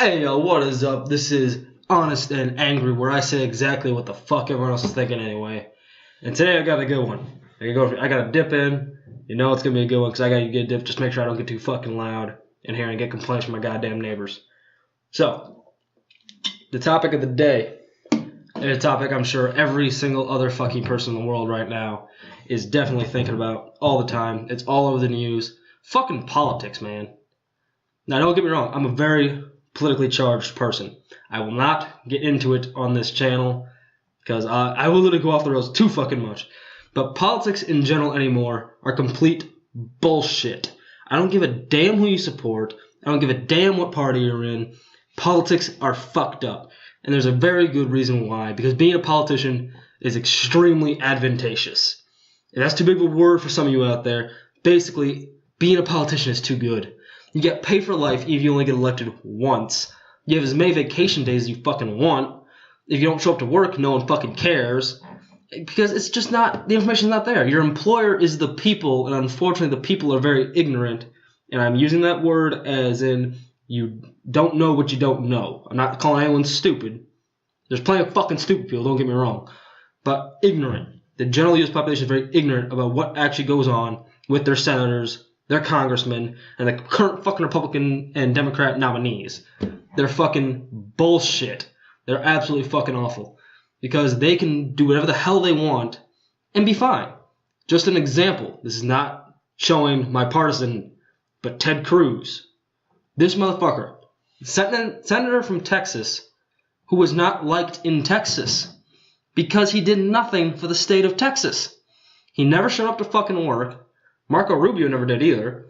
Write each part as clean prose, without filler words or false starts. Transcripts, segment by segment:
Hey yo, what is up? This is Honest and Angry, where I say exactly what the fuck everyone else is thinking anyway. And today I got a good one. I gotta dip in. You know it's gonna be a good one because I gotta get a dip. Just make sure I don't get too fucking loud in here and get complaints from my goddamn neighbors. So, the topic of the day, and a topic I'm sure every single other fucking person in the world right now is definitely thinking about all the time. It's all over the news. Fucking politics, man. Now don't get me wrong, I'm a very politically charged person. I will not get into it on this channel because I will literally go off the rails too fucking much. But politics in general anymore are complete bullshit. I don't give a damn who you support. I don't give a damn what party you're in. Politics are fucked up. And there's a very good reason why. Because being a politician is extremely advantageous. And that's too big of a word for some of you out there. Basically, being a politician is too good. You get paid for life if you only get elected once. You have as many vacation days as you fucking want. If you don't show up to work, no one fucking cares. Because it's just not, the information's not there. Your employer is the people, and unfortunately the people are very ignorant. And I'm using that word as in, you don't know what you don't know. I'm not calling anyone stupid. There's plenty of fucking stupid people, don't get me wrong. But ignorant. The general US population is very ignorant about what actually goes on with their senators, their congressmen, and the current fucking Republican and Democrat nominees. They're fucking bullshit. They're absolutely fucking awful. Because they can do whatever the hell they want and be fine. Just an example. This is not showing my partisan, but Ted Cruz. This motherfucker, senator from Texas, who was not liked in Texas because he did nothing for the state of Texas. He never showed up to fucking work. Marco Rubio never did either.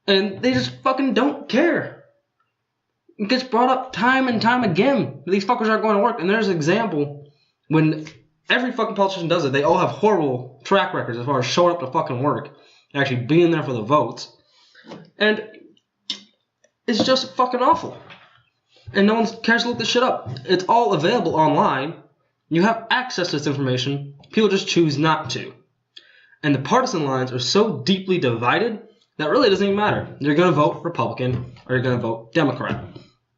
And they just fucking don't care. It gets brought up time and time again. These fuckers aren't going to work. And there's an example when every fucking politician does it. They all have horrible track records as far as showing up to fucking work and actually being there for the votes. And it's just fucking awful. And no one cares to look this shit up. It's all available online. You have access to this information. People just choose not to. And the partisan lines are so deeply divided that really doesn't even matter. You're going to vote Republican or you're going to vote Democrat.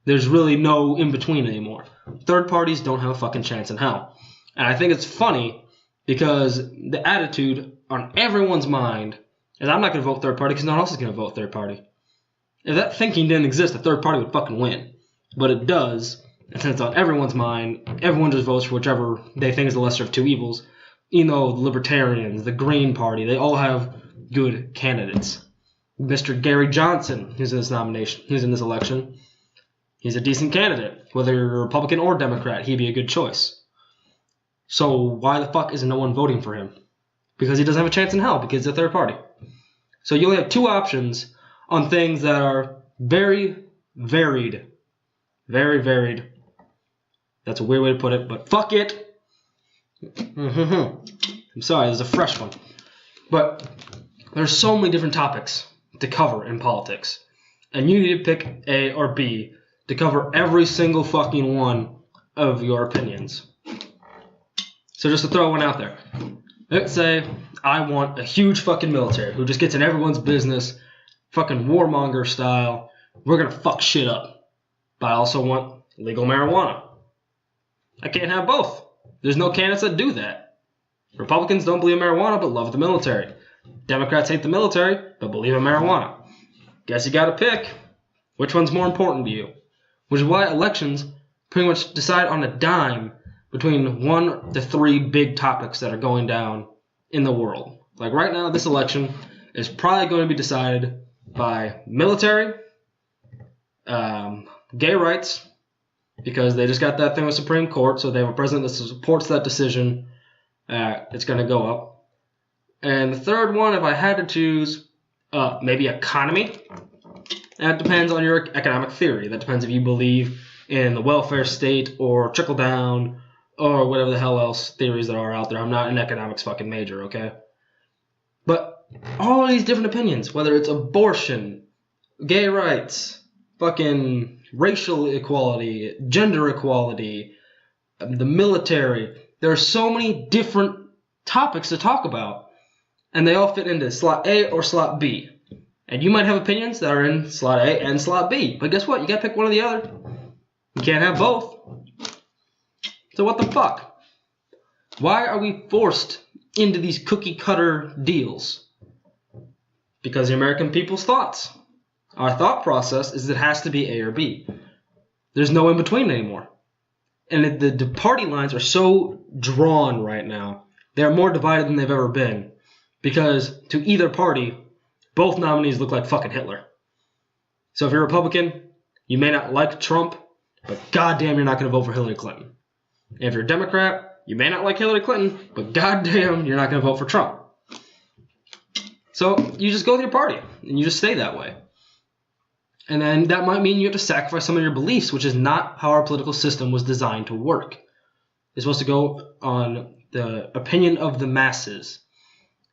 There's really no in-between anymore. Third parties don't have a fucking chance in hell. And I think it's funny because the attitude on everyone's mind is I'm not going to vote third party because no one else is going to vote third party. If that thinking didn't exist, a third party would fucking win. But it does. And since it's on everyone's mind, everyone just votes for whichever they think is the lesser of two evils. You know, the Libertarians, the Green Party, they all have good candidates. Mr. Gary Johnson, who's in this nomination, who's in this election, he's a decent candidate. Whether you're Republican or Democrat, he'd be a good choice. So why the fuck isn't no one voting for him? Because he doesn't have a chance in hell, because he's a third party. So you only have two options on things that are very varied. Very varied. That's a weird way to put it, but fuck it. I'm sorry, there's a fresh one. But there's so many different topics to cover in politics. And you need to pick A or B to cover every single fucking one of your opinions. So just to throw one out there. Let's say I want a huge fucking military who just gets in everyone's business, fucking warmonger style. We're gonna fuck shit up. But I also want legal marijuana. I can't have both. There's no candidates that do that. Republicans don't believe in marijuana but love the military. Democrats hate the military but believe in marijuana. Guess you gotta pick. Which one's more important to you? Which is why elections pretty much decide on a dime between 1 to 3 big topics that are going down in the world. Like right now, this election is probably going to be decided by military, gay rights, because they just got that thing with Supreme Court, so they have a president that supports that decision. It's going to go up. And the third one, if I had to choose, maybe economy. That depends on your economic theory. That depends if you believe in the welfare state or trickle-down or whatever the hell else theories there are out there. I'm not an economics fucking major, okay? But all of these different opinions, whether it's abortion, gay rights, fucking racial equality, gender equality, the military. There are so many different topics to talk about, and they all fit into slot A or slot B. And you might have opinions that are in slot A and slot B, but guess what? You gotta pick one or the other. You can't have both. So what the fuck? Why are we forced into these cookie-cutter deals? Because the American people's thoughts. Our thought process is it has to be A or B. There's no in-between anymore. And the party lines are so drawn right now. They're more divided than they've ever been. Because to either party, both nominees look like fucking Hitler. So if you're a Republican, you may not like Trump, but goddamn you're not going to vote for Hillary Clinton. And if you're a Democrat, you may not like Hillary Clinton, but goddamn you're not going to vote for Trump. So you just go with your party, and you just stay that way. And then that might mean you have to sacrifice some of your beliefs, which is not how our political system was designed to work. It's supposed to go on the opinion of the masses,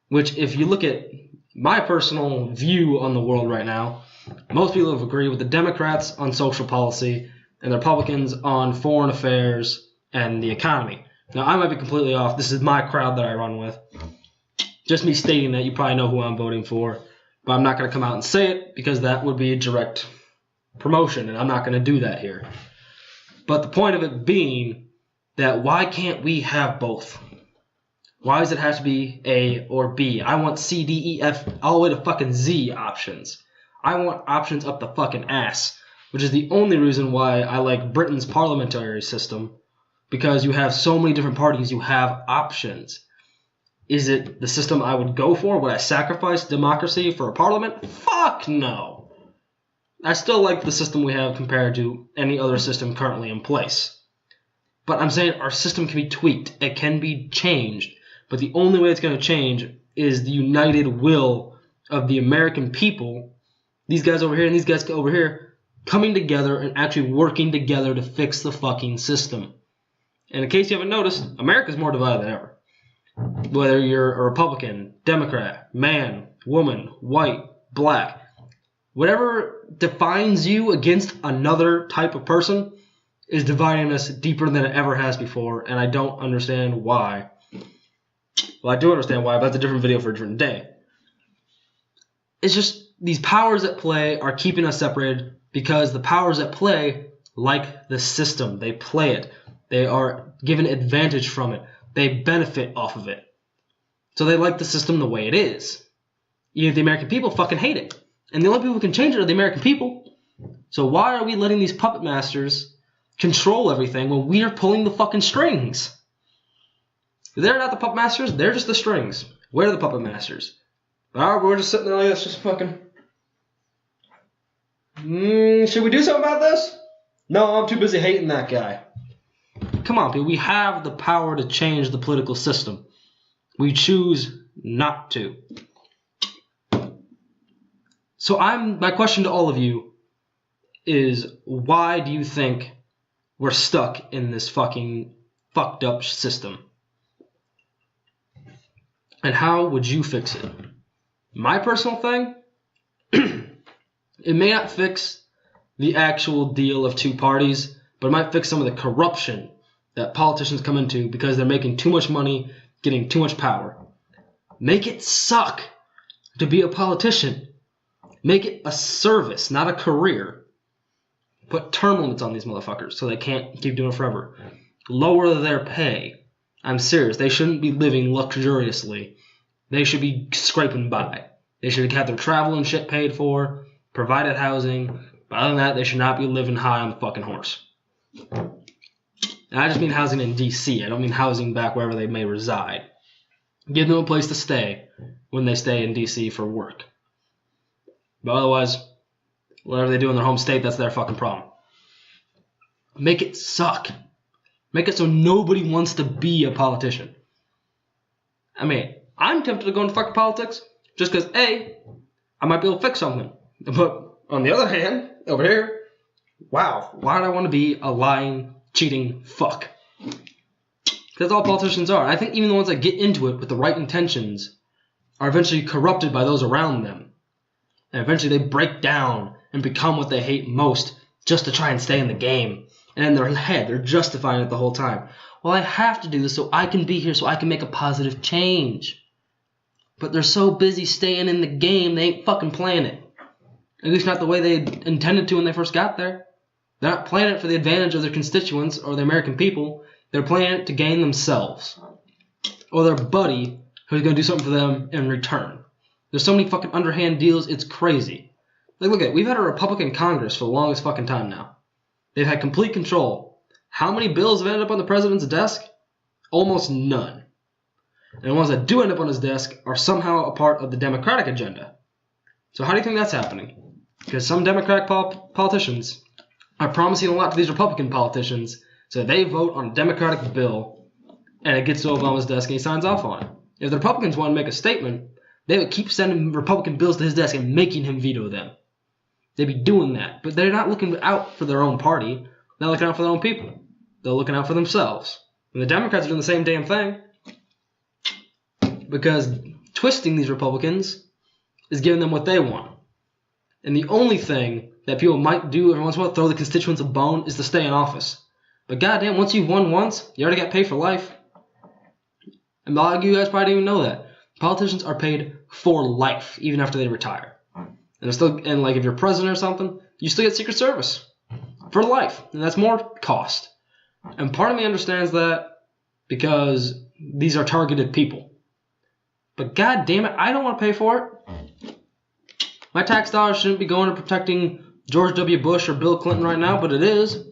which if you look at my personal view on the world right now, most people have agreed with the Democrats on social policy and the Republicans on foreign affairs and the economy. Now, I might be completely off. This is my crowd that I run with. Just me stating that, you probably know who I'm voting for. But I'm not going to come out and say it because that would be a direct promotion, and I'm not going to do that here. But the point of it being that why can't we have both? Why does it have to be A or B? I want C, D, E, F, all the way to fucking Z options. I want options up the fucking ass, which is the only reason why I like Britain's parliamentary system, because you have so many different parties, you have options. Is it the system I would go for? Would I sacrifice democracy for a parliament? Fuck no. I still like the system we have compared to any other system currently in place. But I'm saying our system can be tweaked. It can be changed. But the only way it's going to change is the united will of the American people, these guys over here and these guys over here, coming together and actually working together to fix the fucking system. And in case you haven't noticed, America's more divided than ever. Whether you're a Republican, Democrat, man, woman, white, black, whatever defines you against another type of person is dividing us deeper than it ever has before, and I don't understand why. Well, I do understand why, but that's a different video for a different day. It's just these powers at play are keeping us separated because the powers at play like the system. They play it. They are given advantage from it. They benefit off of it. So they like the system the way it is. Even the American people fucking hate it. And the only people who can change it are the American people. So why are we letting these puppet masters control everything when we are pulling the fucking strings? They're not the puppet masters. They're just the strings. We're the puppet masters. Alright, we're just sitting there like this, just fucking... should we do something about this? No, I'm too busy hating that guy. Come on, people. We have the power to change the political system. We choose not to. So my question to all of you is, why do you think we're stuck in this fucking fucked up system? And how would you fix it? My personal thing, it may not fix the actual deal of two parties, but it might fix some of the corruption that politicians come into because they're making too much money, getting too much power. Make it suck to be a politician. Make it a service, not a career. Put term limits on these motherfuckers so they can't keep doing it forever. Lower their pay. I'm serious. They shouldn't be living luxuriously. They should be scraping by. They should have their travel and shit paid for, provided housing. But other than that, they should not be living high on the fucking horse. And I just mean housing in D.C. I don't mean housing back wherever they may reside. Give them a place to stay when they stay in D.C. for work. But otherwise, whatever they do in their home state, that's their fucking problem. Make it suck. Make it so nobody wants to be a politician. I mean, I'm tempted to go into fucking politics just because, A, I might be able to fix something. But on the other hand, over here, wow, why do I want to be a lying, cheating fuck? That's all politicians are. I think even the ones that get into it with the right intentions are eventually corrupted by those around them. And eventually they break down and become what they hate most just to try and stay in the game. And in their head, they're justifying it the whole time. Well, I have to do this so I can be here, so I can make a positive change. But they're so busy staying in the game, they ain't fucking playing it. At least not the way they intended to when they first got there. They're not playing it for the advantage of their constituents or the American people. They're playing it to gain themselves or their buddy who's going to do something for them in return. There's so many fucking underhand deals, it's crazy. Like, look at it. We've had a Republican Congress for the longest fucking time now. They've had complete control. How many bills have ended up on the president's desk? Almost none. And the ones that do end up on his desk are somehow a part of the Democratic agenda. So how do you think that's happening? Because some Democratic politicians are promising a lot to these Republican politicians, so they vote on a Democratic bill, and it gets to Obama's desk and he signs off on it. If the Republicans want to make a statement, they would keep sending Republican bills to his desk and making him veto them. They'd be doing that, but they're not looking out for their own party. They're looking out for their own people. They're looking out for themselves. And the Democrats are doing the same damn thing. Because twisting these Republicans is giving them what they want. And the only thing that people might do every once in a while, throw the constituents a bone, is to stay in office. But goddamn, once you've won once, you already got paid for life. And a lot of you guys probably didn't even know that. Politicians are paid for life, even after they retire. And like if you're president or something, you still get Secret Service for life. And that's more cost. And part of me understands that because these are targeted people. But god damn it, I don't want to pay for it. My tax dollars shouldn't be going to protecting George W. Bush or Bill Clinton right now, but it is.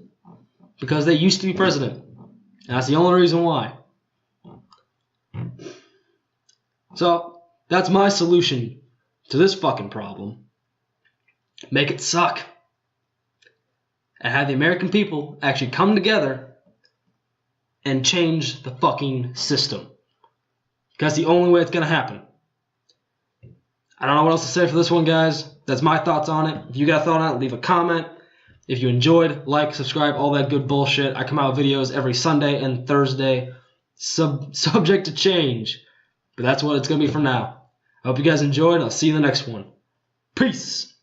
Because they used to be president. And that's the only reason why. So, that's my solution to this fucking problem. Make it suck. And have the American people actually come together and change the fucking system. That's the only way it's going to happen. I don't know what else to say for this one, guys. That's my thoughts on it. If you got a thought on it, leave a comment. If you enjoyed, like, subscribe, all that good bullshit. I come out with videos every Sunday and Thursday. Subject to change. But that's what it's going to be for now. I hope you guys enjoyed. I'll see you in the next one. Peace.